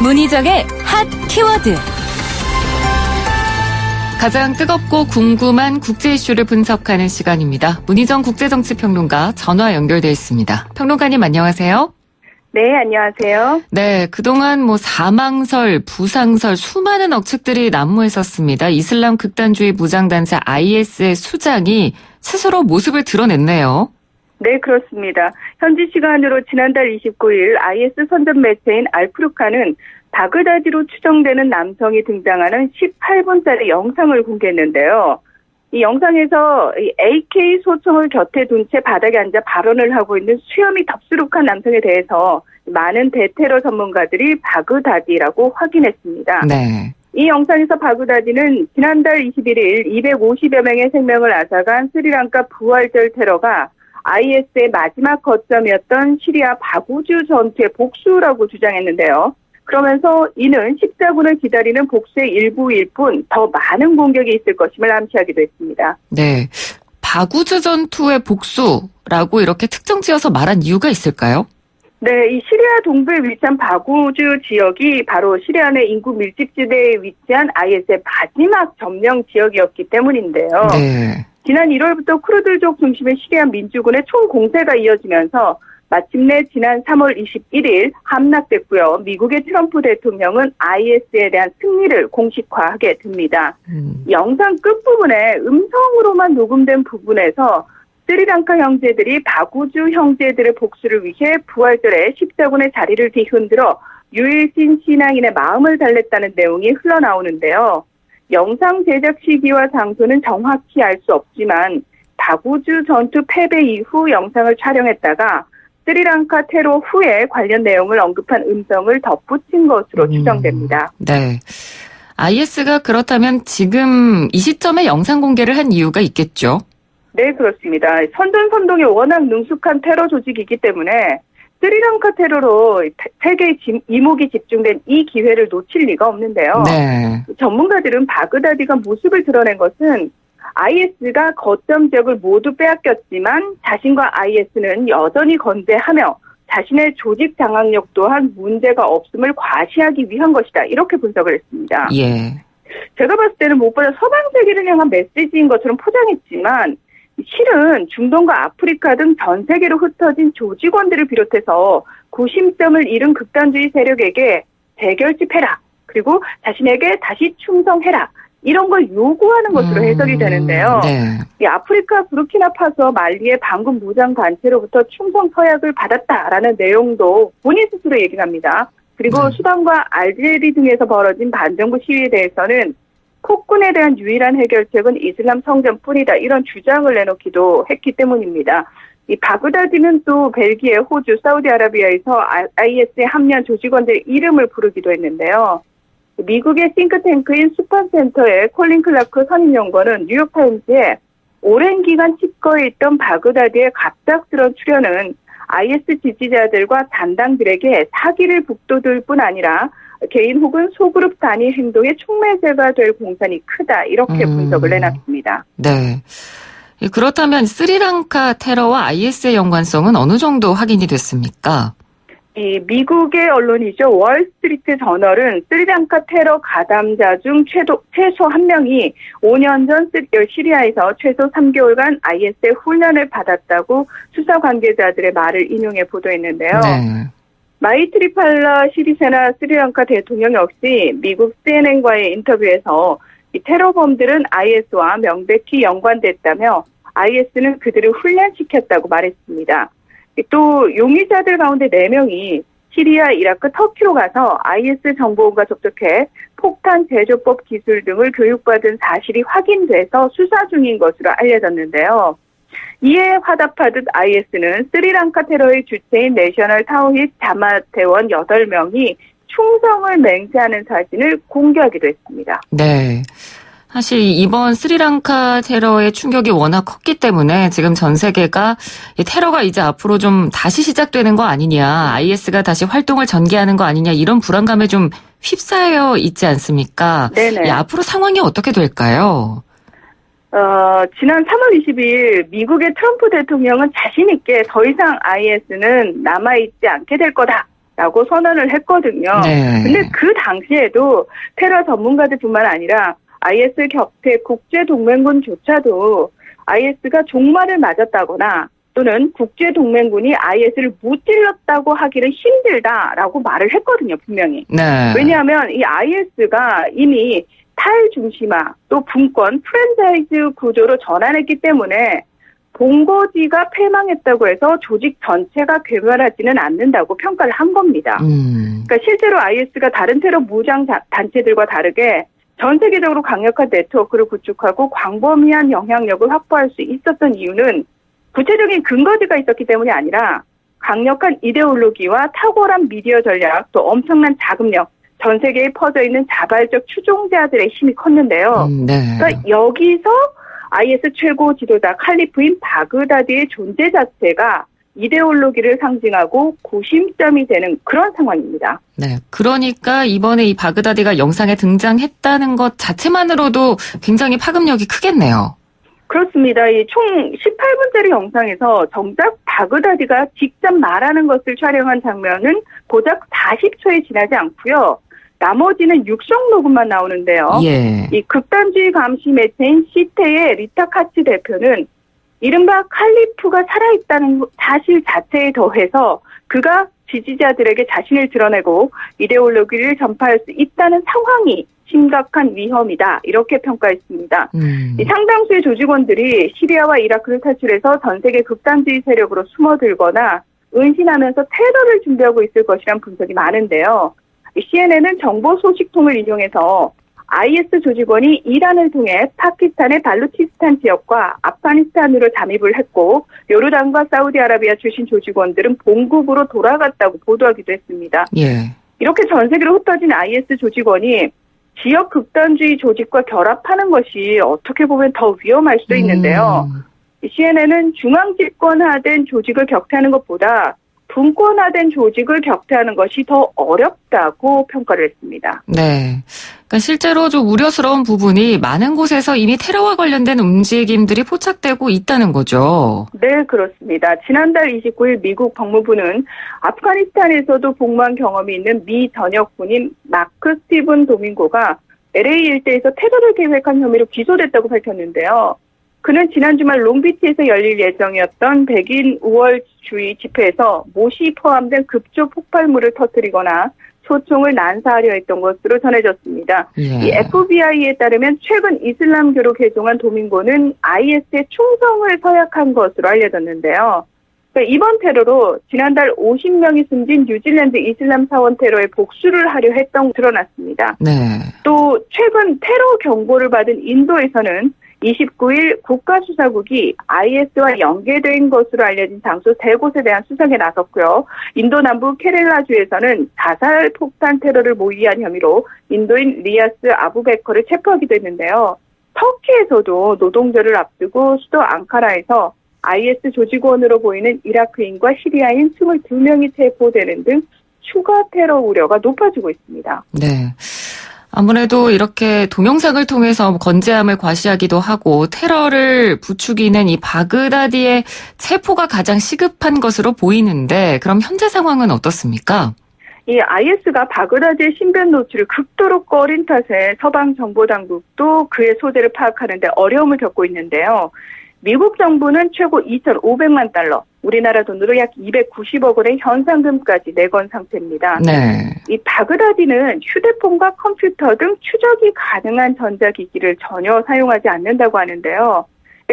문희정의 핫 키워드. 가장 뜨겁고 궁금한 국제 이슈를 분석하는 시간입니다. 문희정 국제정치평론가 전화 연결돼 있습니다. 평론가님 안녕하세요. 네, 안녕하세요. 네, 그동안 사망설, 부상설 수많은 억측들이 난무했었습니다. 이슬람 극단주의 무장단체 IS의 수장이 스스로 모습을 드러냈네요. 네, 그렇습니다. 현지 시간으로 지난달 29일 IS 선전 매체인 알프루카는 바그다디로 추정되는 남성이 등장하는 18분짜리 영상을 공개했는데요. 이 영상에서 AK 소총을 곁에 둔 채 바닥에 앉아 발언을 하고 있는 수염이 덥수룩한 남성에 대해서 많은 대테러 전문가들이 바그다디라고 확인했습니다. 네. 이 영상에서 바그다디는 지난달 21일 250여 명의 생명을 앗아간 스리랑카 부활절 테러가 IS의 마지막 거점이었던 시리아 바구주 전투의 복수라고 주장했는데요. 그러면서 이는 십자군을 기다리는 복수의 일부일 뿐 더 많은 공격이 있을 것임을 암시하기도 했습니다. 네, 바구주 전투의 복수라고 이렇게 특정 지어서 말한 이유가 있을까요? 네, 이 시리아 동부에 위치한 바구주 지역이 바로 시리아 내 인구 밀집지대에 위치한 IS의 마지막 점령 지역이었기 때문인데요. 네. 지난 1월부터 쿠르드족 중심의 시리아 민주군의 총공세가 이어지면서 마침내 지난 3월 21일 함락됐고요. 미국의 트럼프 대통령은 IS에 대한 승리를 공식화하게 됩니다. 영상 끝부분에 음성으로만 녹음된 부분에서 스리랑카 형제들이 바구주 형제들의 복수를 위해 부활절에 십자군의 자리를 뒤흔들어 유일신 신앙인의 마음을 달랬다는 내용이 흘러나오는데요. 영상 제작 시기와 장소는 정확히 알 수 없지만 바구주 전투 패배 이후 영상을 촬영했다가 스리랑카 테러 후에 관련 내용을 언급한 음성을 덧붙인 것으로 추정됩니다. 네. IS가 그렇다면 지금 이 시점에 영상 공개를 한 이유가 있겠죠? 네, 그렇습니다. 선전선동에 워낙 능숙한 테러 조직이기 때문에 스리랑카 테러로 세계의 이목이 집중된 이 기회를 놓칠 리가 없는데요. 네. 전문가들은 바그다디가 모습을 드러낸 것은 IS가 거점 지역을 모두 빼앗겼지만 자신과 IS는 여전히 건재하며 자신의 조직 장악력 또한 문제가 없음을 과시하기 위한 것이다. 이렇게 분석을 했습니다. 예. 제가 봤을 때는 무엇보다 서방 세계를 향한 메시지인 것처럼 포장했지만 실은 중동과 아프리카 등 전 세계로 흩어진 조직원들을 비롯해서 구심점을 잃은 극단주의 세력에게 재결집해라. 그리고 자신에게 다시 충성해라. 이런 걸 요구하는 것으로 해석이 되는데요. 네. 이 아프리카 부르키나파소 말리의 반군 무장단체로부터 충성 서약을 받았다라는 내용도 본인 스스로 얘기합니다. 그리고 수단과 알제리 등에서 벌어진 반정부 시위에 대해서는 폭군에 대한 유일한 해결책은 이슬람 성전뿐이다. 이런 주장을 내놓기도 했기 때문입니다. 이 바그다디는 또 벨기에, 호주, 사우디아라비아에서 IS에 합류한 조직원들의 이름을 부르기도 했는데요. 미국의 싱크탱크인 수판센터의 콜린 클라크 선임연구원은 뉴욕타임즈에 오랜 기간 칩거해 있던 바그다디의 갑작스러운 출현은 IS 지지자들과 잔당들에게 사기를 북돋을 뿐 아니라 개인 혹은 소그룹 단위 행동의 촉매제가 될 공산이 크다. 이렇게 분석을 내놨습니다. 네. 그렇다면 스리랑카 테러와 IS의 연관성은 어느 정도 확인이 됐습니까? 이 미국의 언론이죠. 월스트리트 저널은 스리랑카 테러 가담자 중 최소 한 명이 5년 전 시리아에서 최소 3개월간 IS의 훈련을 받았다고 수사 관계자들의 말을 인용해 보도했는데요. 네. 마이트리팔라 시리세나 스리랑카 대통령 역시 미국 CNN과의 인터뷰에서 이 테러범들은 IS와 명백히 연관됐다며 IS는 그들을 훈련시켰다고 말했습니다. 또 용의자들 가운데 4명이 시리아, 이라크, 터키로 가서 IS 정보원과 접촉해 폭탄 제조법 기술 등을 교육받은 사실이 확인돼서 수사 중인 것으로 알려졌는데요. 이에 화답하듯 IS는 스리랑카 테러의 주체인 내셔널 타우히드 자맛 대원 8명이 충성을 맹세하는 사진을 공개하기도 했습니다. 네. 사실 이번 스리랑카 테러의 충격이 워낙 컸기 때문에 지금 전 세계가 이 테러가 이제 앞으로 좀 다시 시작되는 거 아니냐, IS가 다시 활동을 전개하는 거 아니냐, 이런 불안감에 좀 휩싸여 있지 않습니까? 네네. 앞으로 상황이 어떻게 될까요? 지난 3월 20일 미국의 트럼프 대통령은 자신 있게 더 이상 IS는 남아있지 않게 될 거다. 라고 선언을 했거든요. 네. 근데 그 당시에도 테러 전문가들뿐만 아니라 IS 격퇴 국제동맹군조차도 IS가 종말을 맞았다거나 또는 국제동맹군이 IS를 무찔렀다고 하기는 힘들다라고 말을 했거든요, 분명히. 네. 왜냐하면 이 IS가 이미 탈중심화 또 분권, 프랜차이즈 구조로 전환했기 때문에 본거지가 패망했다고 해서 조직 전체가 괴멸하지는 않는다고 평가를 한 겁니다. 그러니까 실제로 IS가 다른 테러 무장 단체들과 다르게 전 세계적으로 강력한 네트워크를 구축하고 광범위한 영향력을 확보할 수 있었던 이유는 구체적인 근거지가 있었기 때문이 아니라 강력한 이데올로기와 탁월한 미디어 전략 또 엄청난 자금력, 전 세계에 퍼져 있는 자발적 추종자들의 힘이 컸는데요. 네. 그러니까 여기서 IS 최고 지도자 칼리프인 바그다디의 존재 자체가 이데올로기를 상징하고 구심점이 되는 그런 상황입니다. 네. 그러니까 이번에 이 바그다디가 영상에 등장했다는 것 자체만으로도 굉장히 파급력이 크겠네요. 그렇습니다. 이 총 18분짜리 영상에서 정작 바그다디가 직접 말하는 것을 촬영한 장면은 고작 40초에 지나지 않고요. 나머지는 육성 녹음만 나오는데요. 예. 이 극단주의 감시 매체인 시테의 리타 카츠 대표는 이른바 칼리프가 살아있다는 사실 자체에 더해서 그가 지지자들에게 자신을 드러내고 이데올로기를 전파할 수 있다는 상황이 심각한 위험이다. 이렇게 평가했습니다. 이 상당수의 조직원들이 시리아와 이라크를 탈출해서 전 세계 극단주의 세력으로 숨어들거나 은신하면서 테러를 준비하고 있을 것이란 분석이 많은데요. CNN은 정보 소식통을 인용해서 IS 조직원이 이란을 통해 파키스탄의 발루치스탄 지역과 아프가니스탄으로 잠입을 했고 요르단과 사우디아라비아 출신 조직원들은 본국으로 돌아갔다고 보도하기도 했습니다. 예. 이렇게 전 세계로 흩어진 IS 조직원이 지역 극단주의 조직과 결합하는 것이 어떻게 보면 더 위험할 수도 있는데요. CNN은 중앙집권화된 조직을 격퇴하는 것보다 분권화된 조직을 격퇴하는 것이 더 어렵다고 평가를 했습니다. 네. 그러니까 실제로 좀 우려스러운 부분이 많은 곳에서 이미 테러와 관련된 움직임들이 포착되고 있다는 거죠. 네, 그렇습니다. 지난달 29일 미국 법무부는 아프가니스탄에서도 복무한 경험이 있는 미 전역군인 마크 스티븐 도밍고가 LA 일대에서 테러를 계획한 혐의로 기소됐다고 밝혔는데요. 그는 지난 주말 롱비치에서 열릴 예정이었던 백인 우월주의 집회에서 못이 포함된 급조 폭발물을 터뜨리거나 소총을 난사하려 했던 것으로 전해졌습니다. 예. 이 FBI에 따르면 최근 이슬람교로 개종한 도밍고는 IS에 충성을 서약한 것으로 알려졌는데요. 그러니까 이번 테러로 지난달 50명이 숨진 뉴질랜드 이슬람 사원 테러에 복수를 하려 했던 드러났습니다. 네. 또 최근 테러 경보를 받은 인도에서는 29일 국가수사국이 IS와 연계된 것으로 알려진 장소 3곳에 대한 수색에 나섰고요. 인도 남부 케렐라주에서는 자살 폭탄 테러를 모의한 혐의로 인도인 리아스 아부베커를 체포하기도 했는데요. 터키에서도 노동절을 앞두고 수도 앙카라에서 IS 조직원으로 보이는 이라크인과 시리아인 22명이 체포되는 등 추가 테러 우려가 높아지고 있습니다. 네. 아무래도 이렇게 동영상을 통해서 건재함을 과시하기도 하고 테러를 부추기는 이 바그다디의 체포가 가장 시급한 것으로 보이는데 그럼 현재 상황은 어떻습니까? 이 IS가 바그다디의 신변 노출을 극도로 꺼린 탓에 서방 정보당국도 그의 소재를 파악하는 데 어려움을 겪고 있는데요. 미국 정부는 최고 2,500만 달러, 우리나라 돈으로 약 290억 원의 현상금까지 내건 상태입니다. 네. 이 바그다디는 휴대폰과 컴퓨터 등 추적이 가능한 전자기기를 전혀 사용하지 않는다고 하는데요.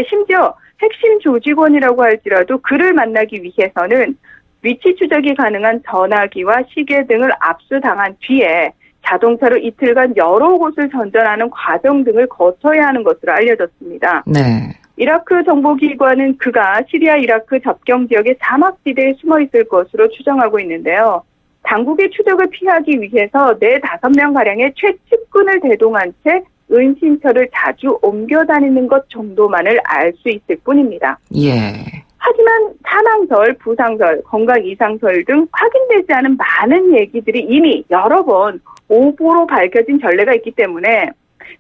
심지어 핵심 조직원이라고 할지라도 그를 만나기 위해서는 위치 추적이 가능한 전화기와 시계 등을 압수당한 뒤에 자동차로 이틀간 여러 곳을 전전하는 과정 등을 거쳐야 하는 것으로 알려졌습니다. 네. 이라크 정보기관은 그가 시리아 이라크 접경 지역의 사막지대에 숨어 있을 것으로 추정하고 있는데요. 당국의 추적을 피하기 위해서 4-5명가량의 최측근을 대동한 채 은신처를 자주 옮겨 다니는 것 정도만을 알 수 있을 뿐입니다. 예. 하지만 사망설, 부상설, 건강 이상설 등 확인되지 않은 많은 얘기들이 이미 여러 번 오보로 밝혀진 전례가 있기 때문에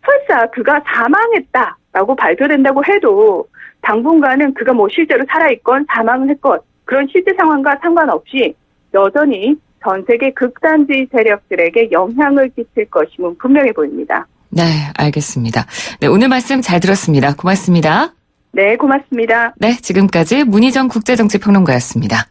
설사 그가 사망했다라고 발표된다고 해도 당분간은 그가 실제로 살아있건 사망을 했건 그런 실제 상황과 상관없이 여전히 전 세계 극단주의 세력들에게 영향을 끼칠 것임은 분명해 보입니다. 네, 알겠습니다. 네, 오늘 말씀 잘 들었습니다. 고맙습니다. 네, 고맙습니다. 네, 지금까지 문희정 국제정치평론가였습니다.